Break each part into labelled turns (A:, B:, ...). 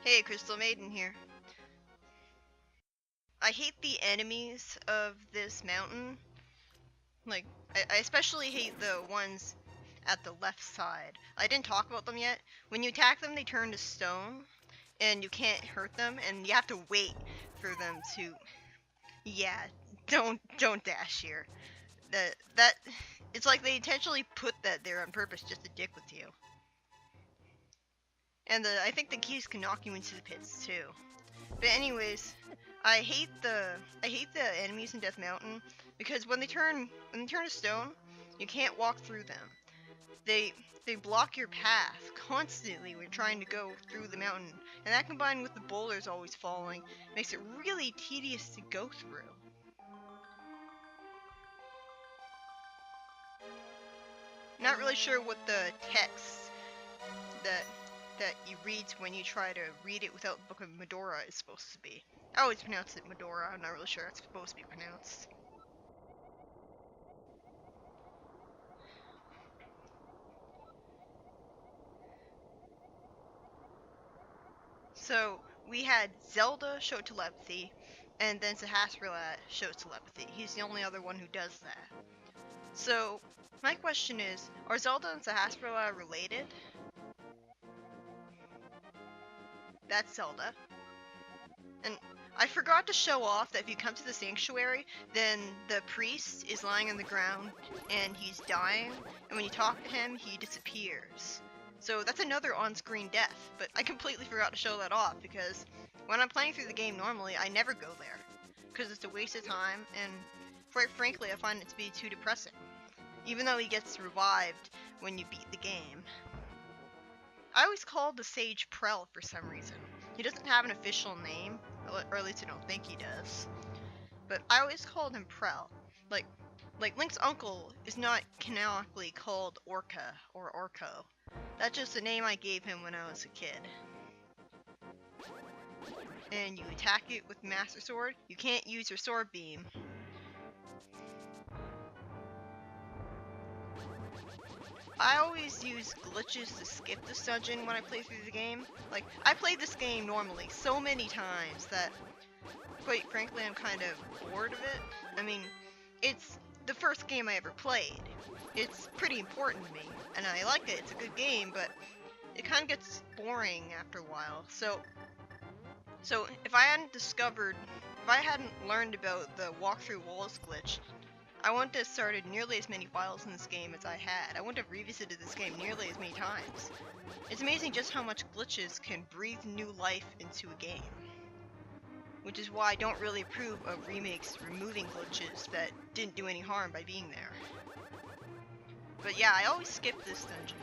A: Hey, Crystal Maiden here. I hate the enemies of this mountain. Like, I especially hate the ones at the left side. I didn't talk about them yet. When you attack them, they turn to stone, and you can't hurt them, and you have to wait for them to... Yeah, don't dash here. That it's like they intentionally put that there on purpose just to dick with you. And I think the keys can knock you into the pits too. But anyways, I hate the enemies in Death Mountain because when they turn to stone, you can't walk through them. They block your path constantly when trying to go through the mountain, and that combined with the boulders always falling makes it really tedious to go through. Not really sure what the text that you read when you try to read it without the Book of Medora is supposed to be. I always pronounce it Medora. I'm not really sure it's supposed to be pronounced. So we had Zelda show telepathy, and then Sahasrara shows telepathy. He's the only other one who does that. So my question is, are Zelda and Sahasrara related? That's Zelda. And I forgot to show off that if you come to the sanctuary, then the priest is lying on the ground and he's dying, and when you talk to him, he disappears. So that's another on-screen death, but I completely forgot to show that off because when I'm playing through the game normally, I never go there because it's a waste of time, and quite frankly, I find it to be too depressing. Even though he gets revived when you beat the game. I always call the sage Prel for some reason. He doesn't have an official name, or at least I don't think he does. But I always called him Prel. Like Link's uncle is not canonically called Orca or Orko. That's just the name I gave him when I was a kid. And you attack it with Master Sword. You can't use your Sword Beam. I always use glitches to skip this dungeon when I play through the game. Like, I played this game normally so many times that, quite frankly, I'm kind of bored of it. I mean, it's the first game I ever played. It's pretty important to me, and I like it. It's a good game, but it kind of gets boring after a while. So if I hadn't learned about the walkthrough walls glitch, I wouldn't have started nearly as many files in this game as I had. I wouldn't have revisited this game nearly as many times. It's amazing just how much glitches can breathe new life into a game. Which is why I don't really approve of remakes removing glitches that didn't do any harm by being there. But yeah, I always skip this dungeon.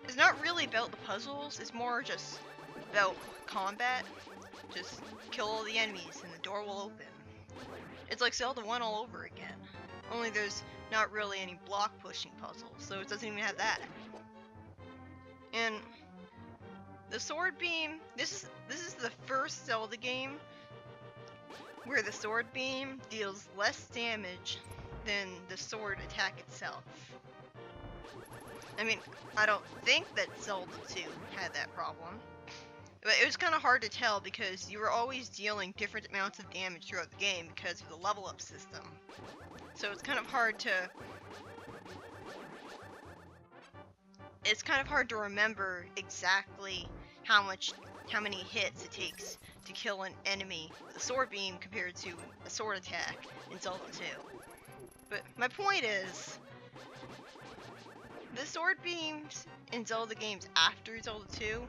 A: It's not really about the puzzles, it's more just about combat. Just kill all the enemies and the door will open. It's like Zelda 1 all over again. Only there's not really any block pushing puzzles, so it doesn't even have that. And the Sword Beam, this is the first Zelda game where the Sword Beam deals less damage than the sword attack itself. I mean, I don't think that Zelda 2 had that problem. But it was kind of hard to tell because you were always dealing different amounts of damage throughout the game because of the level up system. So it's kind of hard to remember exactly how many hits it takes to kill an enemy with a sword beam compared to a sword attack in Zelda 2. But my point is, the sword beams in Zelda games after Zelda 2,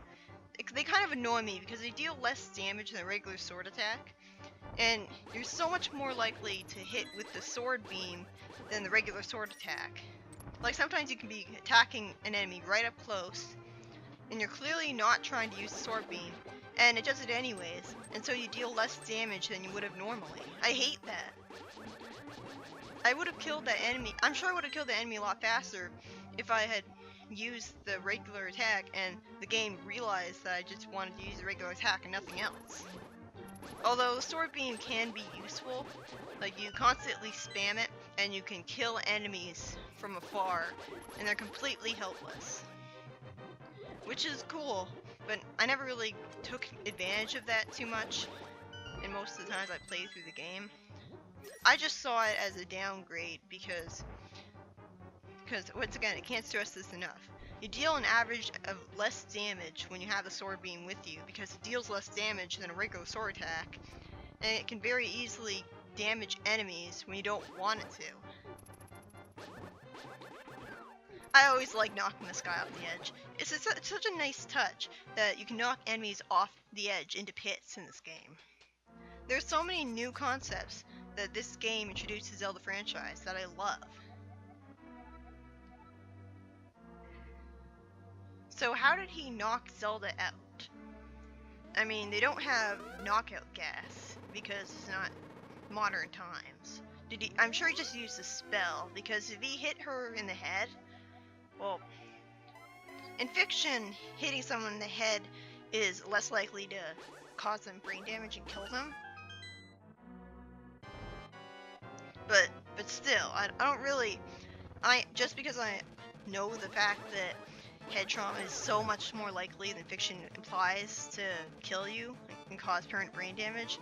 A: they kind of annoy me because they deal less damage than a regular sword attack, and you're so much more likely to hit with the sword beam than the regular sword attack. Like, sometimes you can be attacking an enemy right up close, and you're clearly not trying to use the sword beam, and it does it anyways, and so you deal less damage than you would have normally. I hate that. I would have killed that enemy. I'm sure I would have killed the enemy a lot faster if I had used the regular attack and the game realized that I just wanted to use the regular attack and nothing else. Although the sword beam can be useful, like you constantly spam it and you can kill enemies from afar and they're completely helpless. Which is cool, but I never really took advantage of that too much, and most of the times I played through the game. I just saw it as a downgrade because once again, I can't stress this enough. You deal an average of less damage when you have the sword beam with you, because it deals less damage than a regular sword attack, and it can very easily damage enemies when you don't want it to. I always like knocking this guy off the edge. It's such a nice touch that you can knock enemies off the edge into pits in this game. There's so many new concepts that this game introduced to the Zelda franchise that I love. So how did he knock Zelda out? I mean, they don't have knockout gas because it's not modern times. I'm sure he just used a spell, because if he hit her in the head, well, in fiction, hitting someone in the head is less likely to cause them brain damage and kill them. But still, I don't really, just because I know the fact that head trauma is so much more likely than fiction implies to kill you and cause permanent brain damage,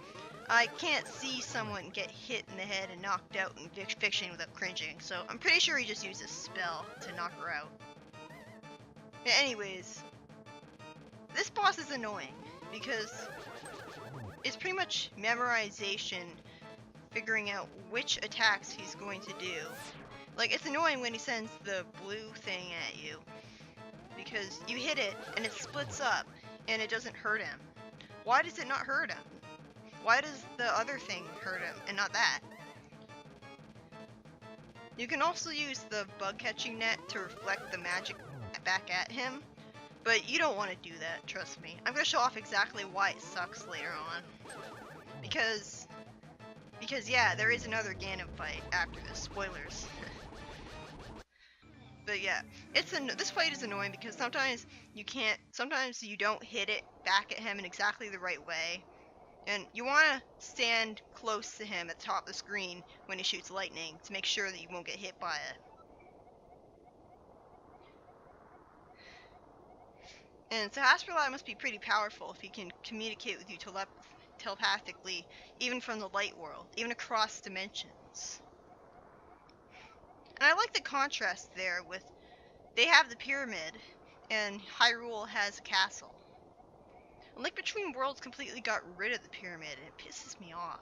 A: I can't see someone get hit in the head and knocked out in fiction without cringing, so I'm pretty sure he just used a spell to knock her out. Yeah, anyways, this boss is annoying because it's pretty much memorization, figuring out which attacks he's going to do. Like, it's annoying when he sends the blue thing at you, because you hit it and it splits up and it doesn't hurt him. Why does it not hurt him? Why does the other thing hurt him and not that? You can also use the bug catching net to reflect the magic back at him, but you don't want to do that, trust me. I'm going to show off exactly why it sucks later on. Because yeah, there is another Ganon fight after this. Spoilers. But yeah, this fight is annoying because sometimes you don't hit it back at him in exactly the right way. And you want to stand close to him at the top of the screen when he shoots lightning to make sure that you won't get hit by it. And so Hasperlat must be pretty powerful if he can communicate with you telepathically, even from the light world, even across dimensions. And I like the contrast there with, they have the pyramid, and Hyrule has a castle. Link Between Worlds completely got rid of the pyramid, and it pisses me off.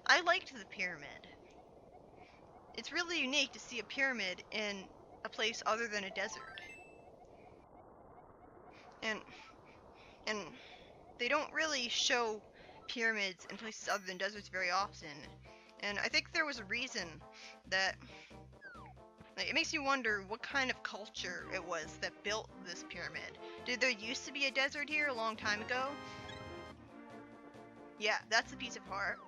A: I liked the pyramid. It's really unique to see a pyramid in a place other than a desert. And they don't really show pyramids in places other than deserts very often. And I think there was a reason that, like, it makes you wonder what kind of culture it was that built this pyramid. Did there used to be a desert here a long time ago? Yeah, that's a piece of art.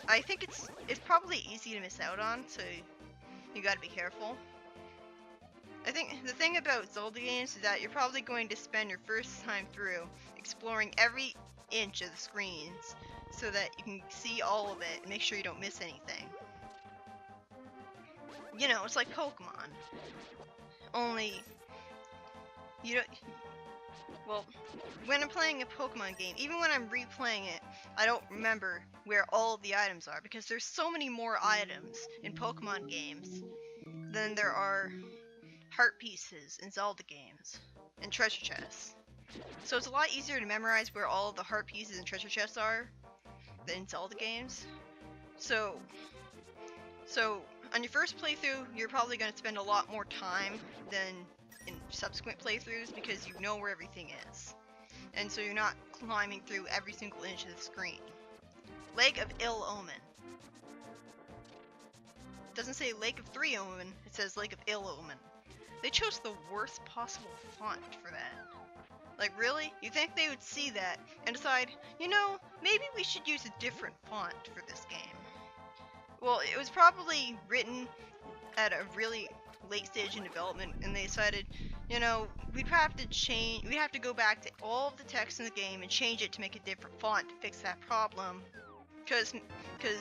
A: I think it's probably easy to miss out on, so you gotta be careful. I think the thing about Zelda games is that you're probably going to spend your first time through exploring every inch of the screens so that you can see all of it and make sure you don't miss anything. You know, it's like Pokemon. Only, you don't, well, when I'm playing a Pokemon game, even when I'm replaying it, I don't remember where all of the items are, because there's so many more items in Pokemon games than there are heart pieces in Zelda games and treasure chests. So it's a lot easier to memorize where all of the heart pieces and treasure chests are than in Zelda games. So on your first playthrough, you're probably going to spend a lot more time than in subsequent playthroughs because you know where everything is. And so you're not climbing through every single inch of the screen. Lake of Ill Omen. It doesn't say Lake of Three Omen, it says Lake of Ill Omen. They chose the worst possible font for that. Like, really? You think they would see that and decide, you know, maybe we should use a different font for this game? Well, it was probably written at a really late stage in development, and they decided, you know, we'd have to go back to all of the text in the game and change it to make a different font to fix that problem. Because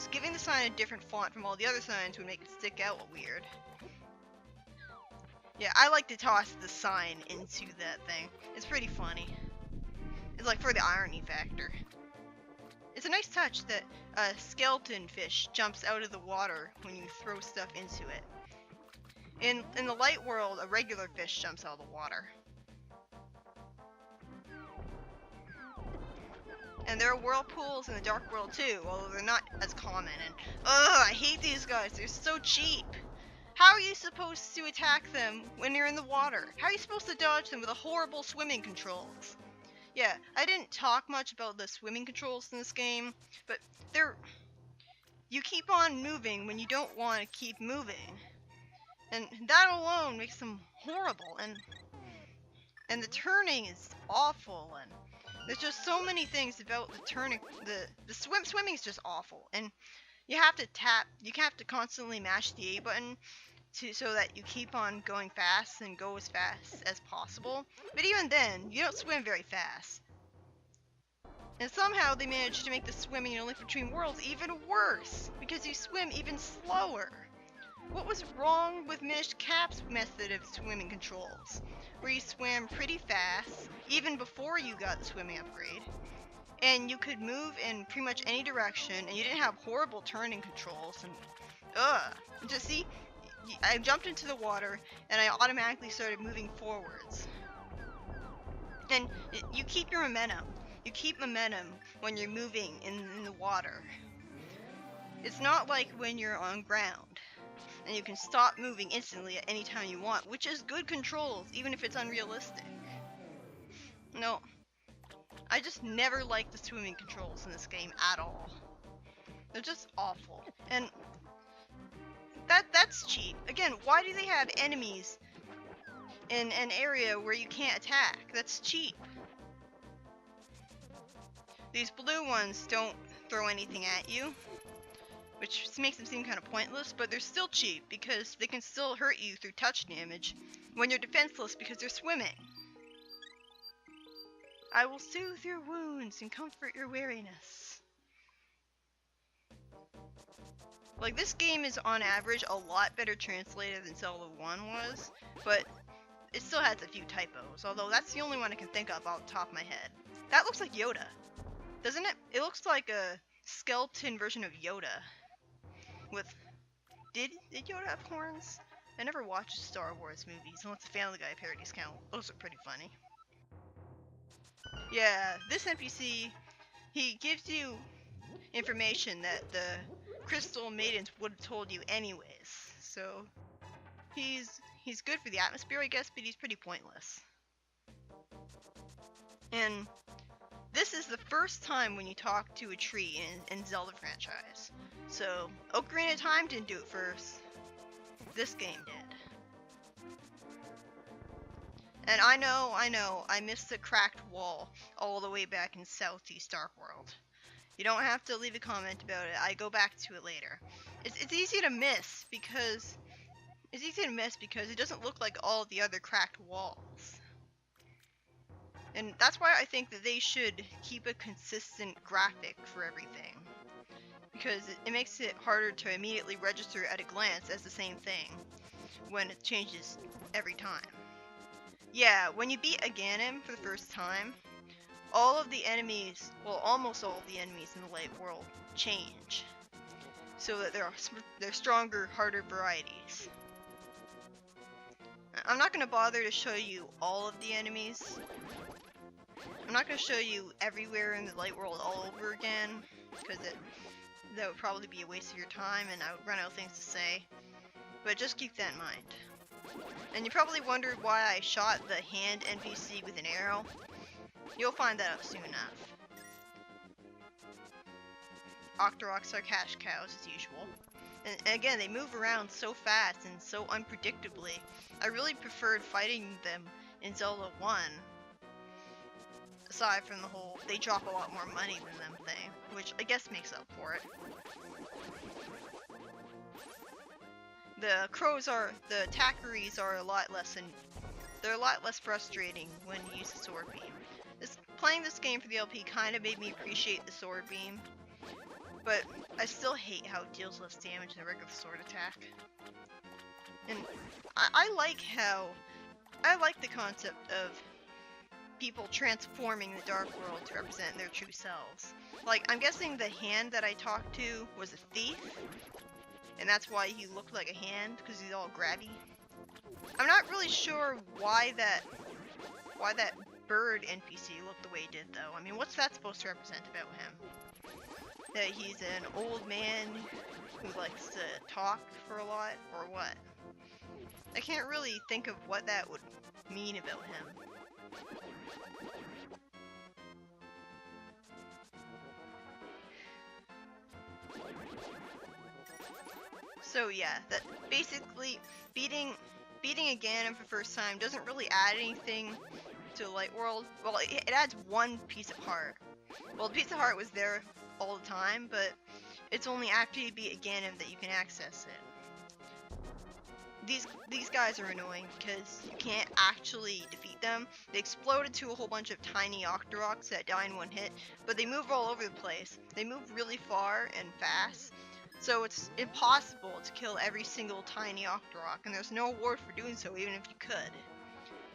A: giving the sign a different font from all the other signs would make it stick out weird. Yeah, I like to toss the sign into that thing. It's pretty funny. It's like for the irony factor. It's a nice touch that a skeleton fish jumps out of the water when you throw stuff into it. In the light world, a regular fish jumps out of the water. And there are whirlpools in the dark world too, although they're not as common. And I hate these guys. They're so cheap. How are you supposed to attack them when you're in the water? How are you supposed to dodge them with the horrible swimming controls? Yeah, I didn't talk much about the swimming controls in this game, but you keep on moving when you don't want to keep moving. And that alone makes them horrible, and the turning is awful, and there's just so many things about the turning. The swimming is just awful, and you have to constantly mash the A button so that you keep on going fast and go as fast as possible. But even then, you don't swim very fast. And somehow they managed to make the swimming in A Link Between Worlds even worse, because you swim even slower. What was wrong with Minish Cap's method of swimming controls, where you swam pretty fast, even before you got the swimming upgrade, and you could move in pretty much any direction, and you didn't have horrible turning controls, and just see, I jumped into the water, and I automatically started moving forwards. And you keep your momentum. You keep momentum when you're moving in the water. It's not like when you're on ground, and you can stop moving instantly at any time you want, which is good controls, even if it's unrealistic. No, I just never liked the swimming controls in this game at all. They're just awful. And that's cheap. Again, why do they have enemies in an area where you can't attack? That's cheap. These blue ones don't throw anything at you, which makes them seem kind of pointless, but they're still cheap because they can still hurt you through touch damage when you're defenseless because they're swimming. I will soothe your wounds and comfort your weariness. Like, this game is on average a lot better translated than Zelda 1 was, but it still has a few typos, although that's the only one I can think of off the top of my head. That looks like Yoda, doesn't it? It looks like a skeleton version of Yoda. With... Did Yoda have horns? I never watched Star Wars movies, unless the Family Guy parodies count. Those are pretty funny. Yeah, this NPC, he gives you information that the Crystal Maidens would have told you anyways. So, he's good for the atmosphere, I guess, but he's pretty pointless. And this is the first time when you talk to a tree in Zelda franchise. So, Ocarina of Time didn't do it first. This game did. And I know, I missed the cracked wall all the way back in Southeast Dark World. You don't have to leave a comment about it. I go back to it later. It's easy to miss because it doesn't look like all the other cracked walls. And that's why I think that they should keep a consistent graphic for everything. Because it makes it harder to immediately register at a glance as the same thing when it changes every time. Yeah, when you beat Agahnim for the first time, all of the enemies, well, almost all of the enemies in the light world change, so that they're stronger, harder varieties. I'm not going to bother to show you all of the enemies. I'm not going to show you everywhere in the light world all over again, because that would probably be a waste of your time, and I would run out of things to say. But just keep that in mind. And you probably wondered why I shot the hand NPC with an arrow. You'll find that out soon enough. Octoroks are cash cows as usual. And again, they move around so fast and so unpredictably. I really preferred fighting them in Zelda 1. Aside from the whole, they drop a lot more money than them thing, which I guess makes up for it. The Tackeries are a lot less, they're a lot less frustrating when you use the sword beam. Playing this game for the LP kind of made me appreciate the sword beam, but I still hate how it deals less damage than a regular sword attack. And I like the concept of people transforming the dark world to represent their true selves. Like, I'm guessing the hand that I talked to was a thief, and that's why he looked like a hand, because he's all grabby. I'm not really sure why that bird NPC looked the way he did, though. I mean, what's that supposed to represent about him? That he's an old man who likes to talk for a lot, or what? I can't really think of what that would mean about him. So yeah, that basically beating Agahnim for the first time doesn't really add anything to Light World. Well, it adds one piece of heart. Well, the piece of heart was there all the time, but it's only after you beat Agahnim that you can access it. These guys are annoying because you can't actually defeat them. They explode into a whole bunch of tiny Octoroks that die in one hit, but they move all over the place. They move really far and fast, so it's impossible to kill every single tiny Octorok, and there's no reward for doing so even if you could.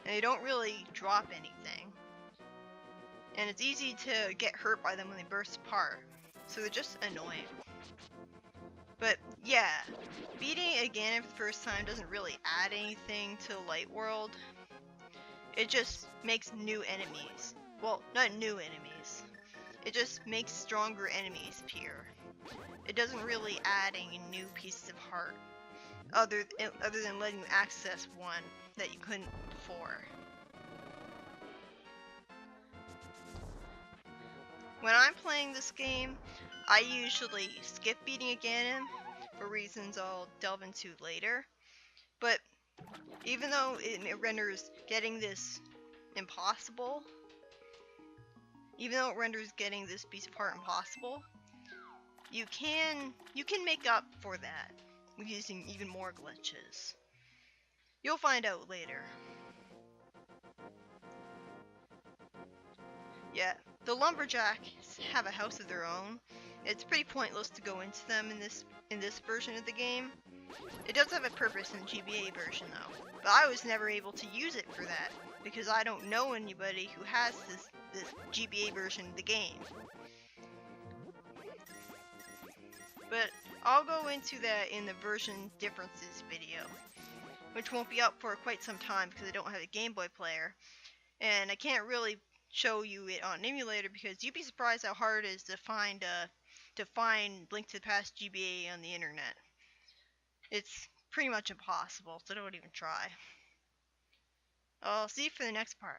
A: And they don't really drop anything. And it's easy to get hurt by them when they burst apart, so they're just annoying. But yeah, beating Agahnim for the first time doesn't really add anything to Light World. It just makes new enemies. Well, not new enemies. It just makes stronger enemies appear. It doesn't really add any new pieces of heart, other than letting you access one that you couldn't before. When I'm playing this game, I usually skip beating Agahnim for reasons I'll delve into later. But even though it renders getting this impossible, even though it renders getting this piece of heart impossible, you can make up for that using even more glitches. You'll find out later. Yeah, the lumberjacks have a house of their own. It's pretty pointless to go into them in this version of the game. It does have a purpose in the GBA version though, but I was never able to use it for that because I don't know anybody who has this GBA version of the game. But I'll go into that in the version differences video, which won't be up for quite some time because I don't have a Game Boy player, and I can't really show you it on an emulator because you'd be surprised how hard it is to find Link to the Past GBA on the internet. It's pretty much impossible, so don't even try. I'll see you for the next part.